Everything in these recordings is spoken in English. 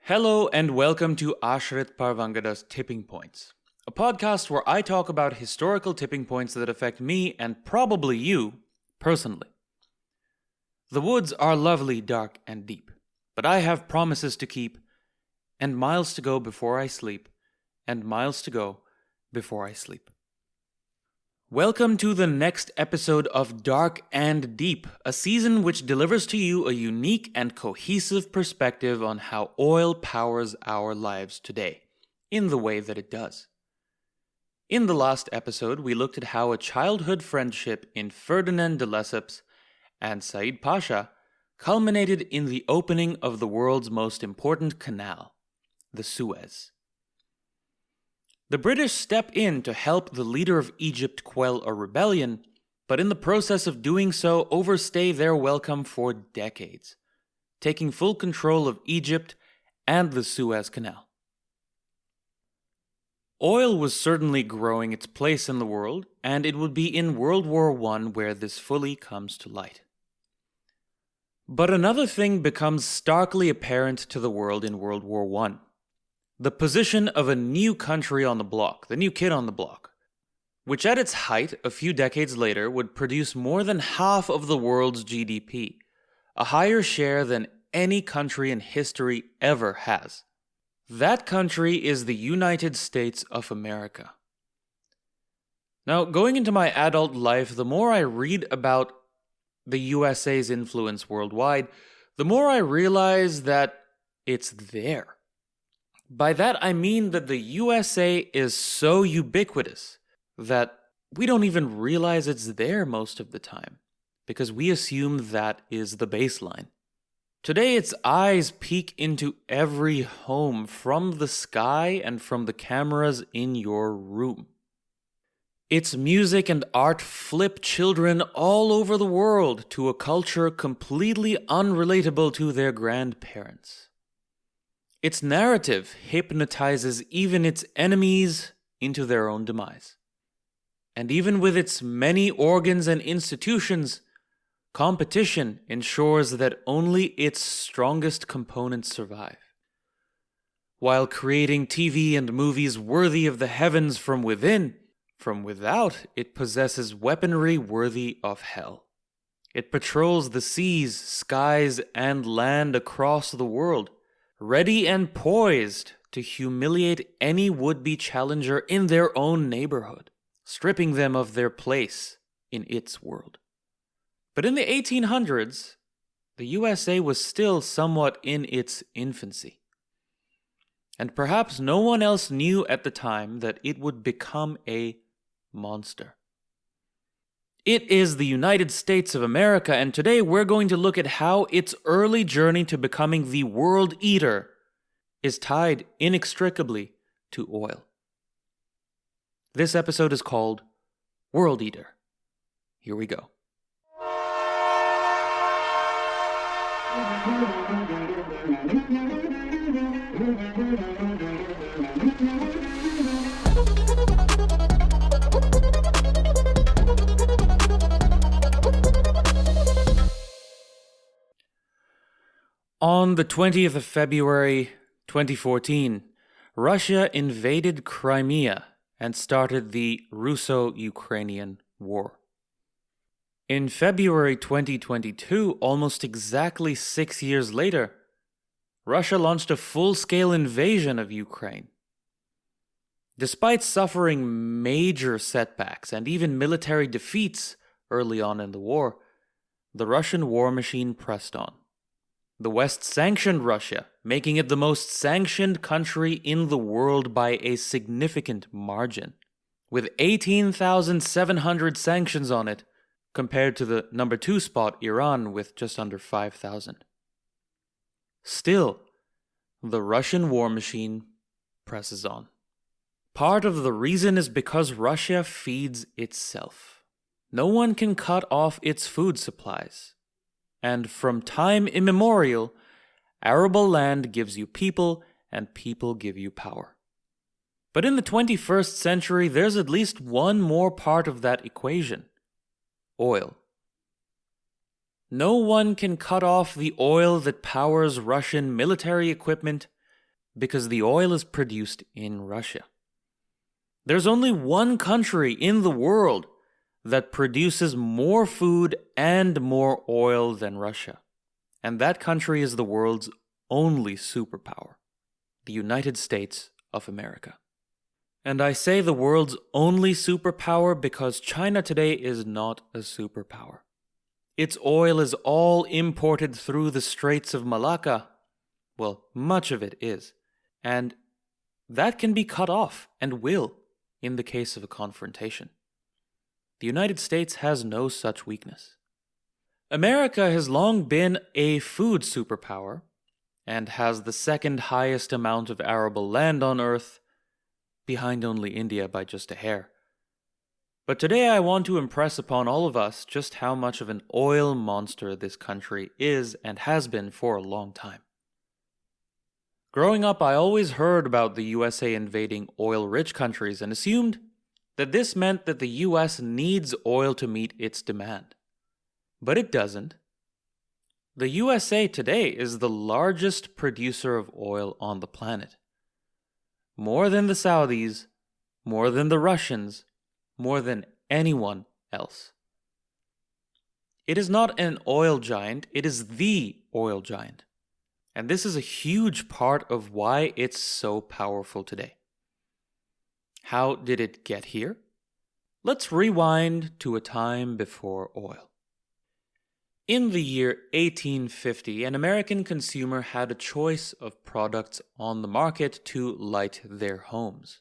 Hello and welcome to Ashrit Parvangada's Tipping Points, a podcast where I talk about historical tipping points that affect me and probably you personally. The woods are lovely, dark, and deep, but I have promises to keep, and miles to go before I sleep, and miles to go before I sleep. Welcome to the next episode of Dark and Deep, a season which delivers to you a unique and cohesive perspective on how oil powers our lives today, in the way that it does. In the last episode, we looked at how a childhood friendship in Ferdinand de Lesseps and Said Pasha culminated in the opening of the world's most important canal, the Suez. The British step in to help the leader of Egypt quell a rebellion, but in the process of doing so overstay their welcome for decades, taking full control of Egypt and the Suez Canal. Oil was certainly growing its place in the world, and it would be in World War I where this fully comes to light. But another thing becomes starkly apparent to the world in World War I. The position of a new country on the block, the new kid on the block, which at its height, a few decades later, would produce more than half of the world's GDP, a higher share than any country in history ever has. That country is the United States of America. Now, going into my adult life, the more I read about the USA's influence worldwide, the more I realize that it's there. By that I mean that the USA is so ubiquitous that we don't even realize it's there most of the time, because we assume that is the baseline. Today its eyes peek into every home from the sky and from the cameras in your room. Its music and art flip children all over the world to a culture completely unrelatable to their grandparents. Its narrative hypnotizes even its enemies into their own demise. And even with its many organs and institutions, competition ensures that only its strongest components survive. While creating TV and movies worthy of the heavens from within, from without it possesses weaponry worthy of hell. It patrols the seas, skies, and land across the world, ready and poised to humiliate any would-be challenger in their own neighborhood, stripping them of their place in its world. But in the 1800s, the USA was still somewhat in its infancy. And perhaps no one else knew at the time that it would become a monster. It is the United States of America, and today we're going to look at how its early journey to becoming the world eater is tied inextricably to oil. This episode is called World Eater. Here we go. On the 20th of February, 2014, Russia invaded Crimea and started the Russo-Ukrainian War. In February 2022, almost exactly 6 years later, Russia launched a full-scale invasion of Ukraine. Despite suffering major setbacks and even military defeats early on in the war, the Russian war machine pressed on. The West sanctioned Russia, making it the most sanctioned country in the world by a significant margin, with 18,700 sanctions on it, compared to the number 2 spot, Iran, with just under 5,000. Still, the Russian war machine presses on. Part of the reason is because Russia feeds itself. No one can cut off its food supplies. And from time immemorial, arable land gives you people, and people give you power. But in the 21st century, there's at least one more part of that equation: oil. No one can cut off the oil that powers Russian military equipment, because the oil is produced in Russia. There's only one country in the world that produces more food and more oil than Russia. And that country is the world's only superpower, the United States of America. And I say the world's only superpower because China today is not a superpower. Its oil is all imported through the Straits of Malacca. Well, much of it is. And that can be cut off, and will, in the case of a confrontation. The United States has no such weakness. America has long been a food superpower, and has the second highest amount of arable land on Earth, behind only India by just a hair. But today I want to impress upon all of us just how much of an oil monster this country is and has been for a long time. Growing up, I always heard about the USA invading oil-rich countries and assumed that this meant that the US needs oil to meet its demand. But it doesn't. The USA today is the largest producer of oil on the planet. More than the Saudis, more than the Russians, more than anyone else. It is not an oil giant, it is the oil giant. And this is a huge part of why it's so powerful today. How did it get here? Let's rewind to a time before oil. In the year 1850, an American consumer had a choice of products on the market to light their homes.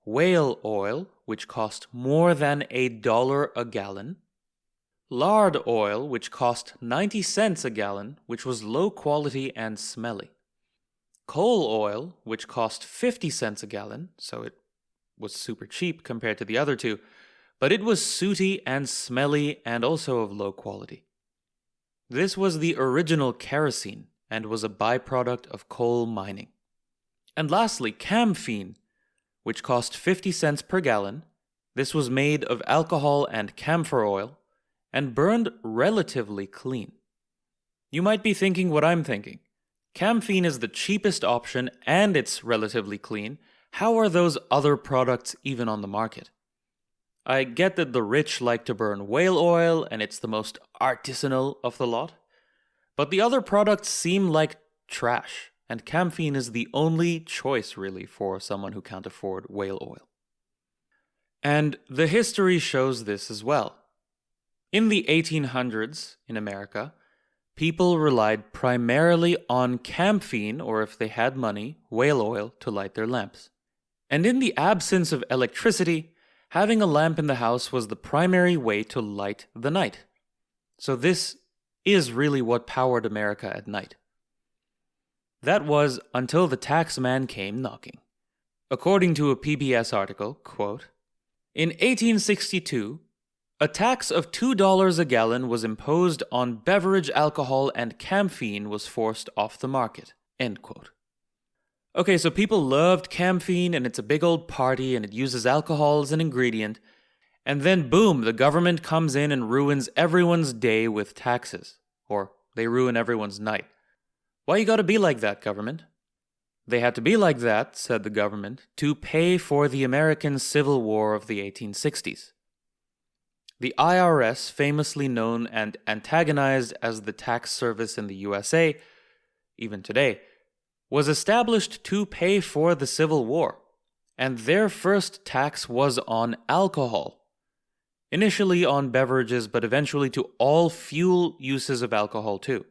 Whale oil, which cost more than $1 a gallon. Lard oil, which cost 90 cents a gallon, which was low quality and smelly. Coal oil, which cost 50 cents a gallon, so it was super cheap compared to the other two, but it was sooty and smelly and also of low quality. This was the original kerosene and was a byproduct of coal mining. And lastly, camphene, which cost 50 cents per gallon. This was made of alcohol and camphor oil and burned relatively clean. You might be thinking what I'm thinking. Camphene is the cheapest option and it's relatively clean. How are those other products even on the market? I get that the rich like to burn whale oil and it's the most artisanal of the lot, but the other products seem like trash, and camphene is the only choice really for someone who can't afford whale oil. And the history shows this as well. In the 1800s in America, people relied primarily on camphene, or if they had money, whale oil, to light their lamps. And in the absence of electricity, having a lamp in the house was the primary way to light the night. So this is really what powered America at night. That was until the tax man came knocking. According to a PBS article, quote, in 1862, a tax of $2 a gallon was imposed on beverage alcohol and camphene was forced off the market, end quote. Okay, so people loved camphene and it's a big old party and it uses alcohol as an ingredient. And then boom, the government comes in and ruins everyone's day with taxes. Or they ruin everyone's night. Why you gotta be like that, government? They had to be like that, said the government, to pay for the American Civil War of the 1860s. The IRS, famously known and antagonized as the tax service in the USA, even today, was established to pay for the Civil War, and their first tax was on alcohol. Initially on beverages, but eventually to all fuel uses of alcohol too.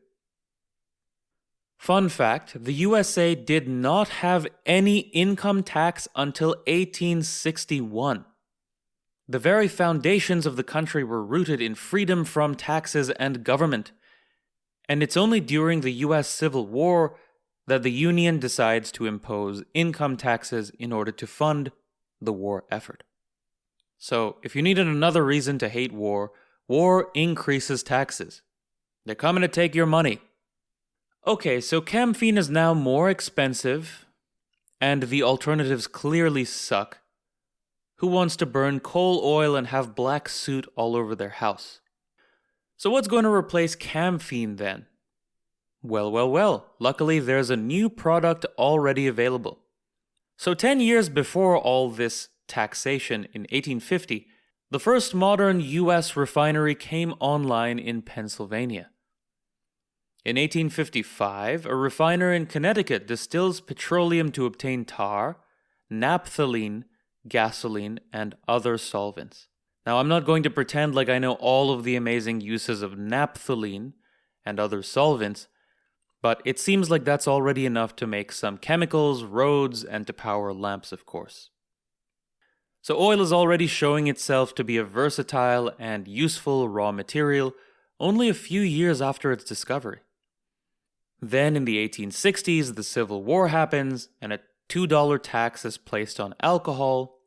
Fun fact, the USA did not have any income tax until 1861. The very foundations of the country were rooted in freedom from taxes and government, and it's only during the US Civil War that the Union decides to impose income taxes in order to fund the war effort. So, if you needed another reason to hate war, war increases taxes. They're coming to take your money. Okay, so camphene is now more expensive, and the alternatives clearly suck. Who wants to burn coal oil and have black soot all over their house? So what's going to replace camphene then? Well. Luckily, there's a new product already available. So 10 years before all this taxation in 1850, the first modern US refinery came online in Pennsylvania. In 1855, a refiner in Connecticut distills petroleum to obtain tar, naphthalene, gasoline, and other solvents. Now, I'm not going to pretend like I know all of the amazing uses of naphthalene and other solvents, but it seems like that's already enough to make some chemicals, roads, and to power lamps, of course. So oil is already showing itself to be a versatile and useful raw material only a few years after its discovery. Then in the 1860s, the Civil War happens, and a $2 tax is placed on alcohol.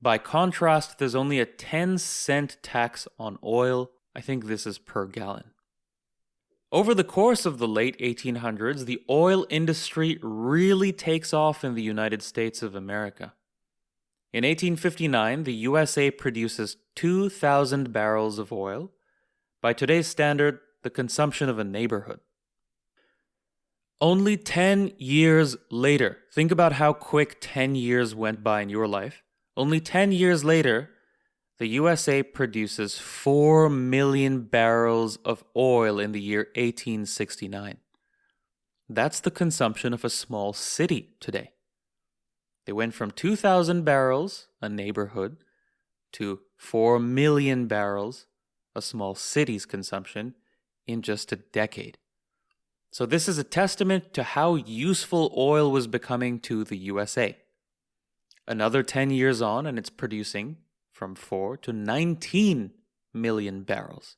By contrast, there's only a 10-cent tax on oil. I think this is per gallon. Over the course of the late 1800s, the oil industry really takes off in the United States of America. In 1859, the USA produces 2,000 barrels of oil. By today's standard, the consumption of a neighborhood. Only 10 years later, think about how quick 10 years went by in your life. Only 10 years later, the USA produces 4 million barrels of oil in the year 1869. That's the consumption of a small city today. They went from 2,000 barrels, a neighborhood, to 4 million barrels, a small city's consumption, in just a decade. So this is a testament to how useful oil was becoming to the USA. Another 10 years on, and it's producing from 4 to 19 million barrels.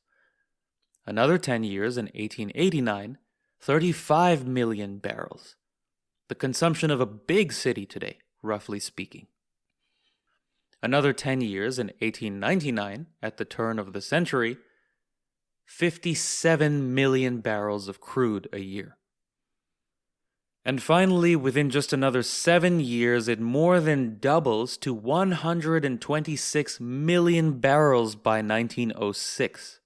Another 10 years in 1889, 35 million barrels. The consumption of a big city today, roughly speaking. Another 10 years in 1899, at the turn of the century, 57 million barrels of crude a year. And finally, within just another 7 years, it more than doubles to 126 million barrels by 1906.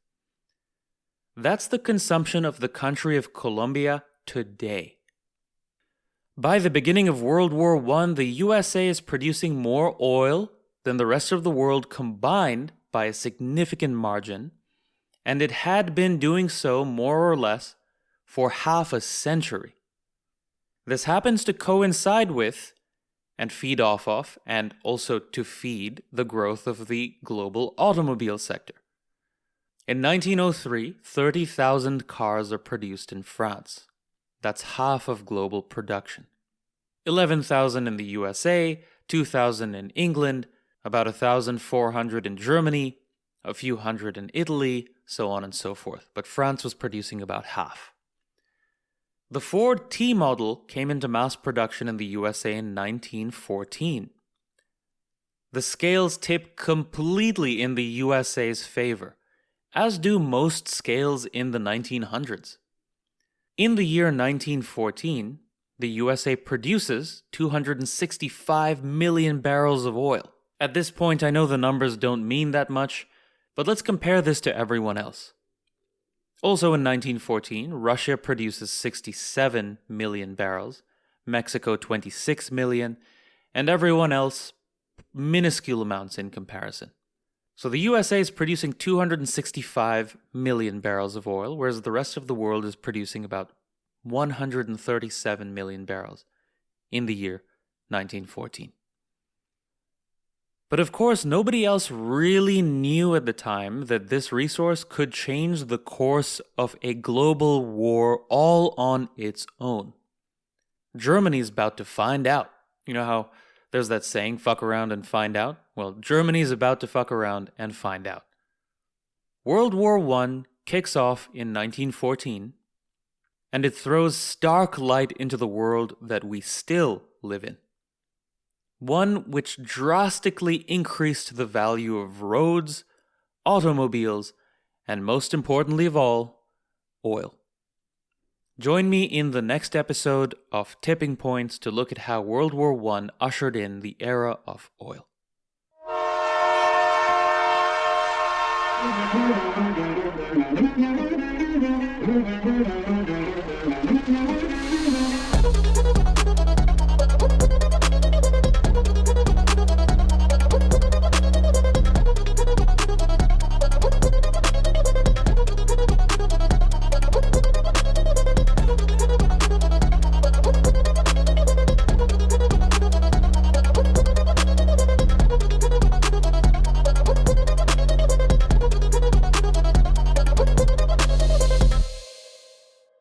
That's the consumption of the country of Colombia today. By the beginning of World War I, the USA is producing more oil than the rest of the world combined by a significant margin, and it had been doing so more or less for half a century. This happens to coincide with, and feed off of, and also to feed the growth of the global automobile sector. In 1903, 30,000 cars are produced in France. That's half of global production. 11,000 in the USA, 2,000 in England, about 1,400 in Germany, a few hundred in Italy, so on and so forth. But France was producing about half. The Ford T model came into mass production in the USA in 1914. The scales tip completely in the USA's favor, as do most scales in the 1900s. In the year 1914, the USA produces 265 million barrels of oil. At this point, I know the numbers don't mean that much, but let's compare this to everyone else. Also in 1914, Russia produces 67 million barrels, Mexico 26 million, and everyone else minuscule amounts in comparison. So the USA is producing 265 million barrels of oil, whereas the rest of the world is producing about 137 million barrels in the year 1914. But of course, nobody else really knew at the time that this resource could change the course of a global war all on its own. Germany's about to find out. You know how there's that saying, fuck around and find out? Well, Germany's about to fuck around and find out. World War I kicks off in 1914, and it throws stark light into the world that we still live in. One which drastically increased the value of roads, automobiles, and most importantly of all, oil. Join me in the next episode of Tipping Points to look at how World War I ushered in the era of oil.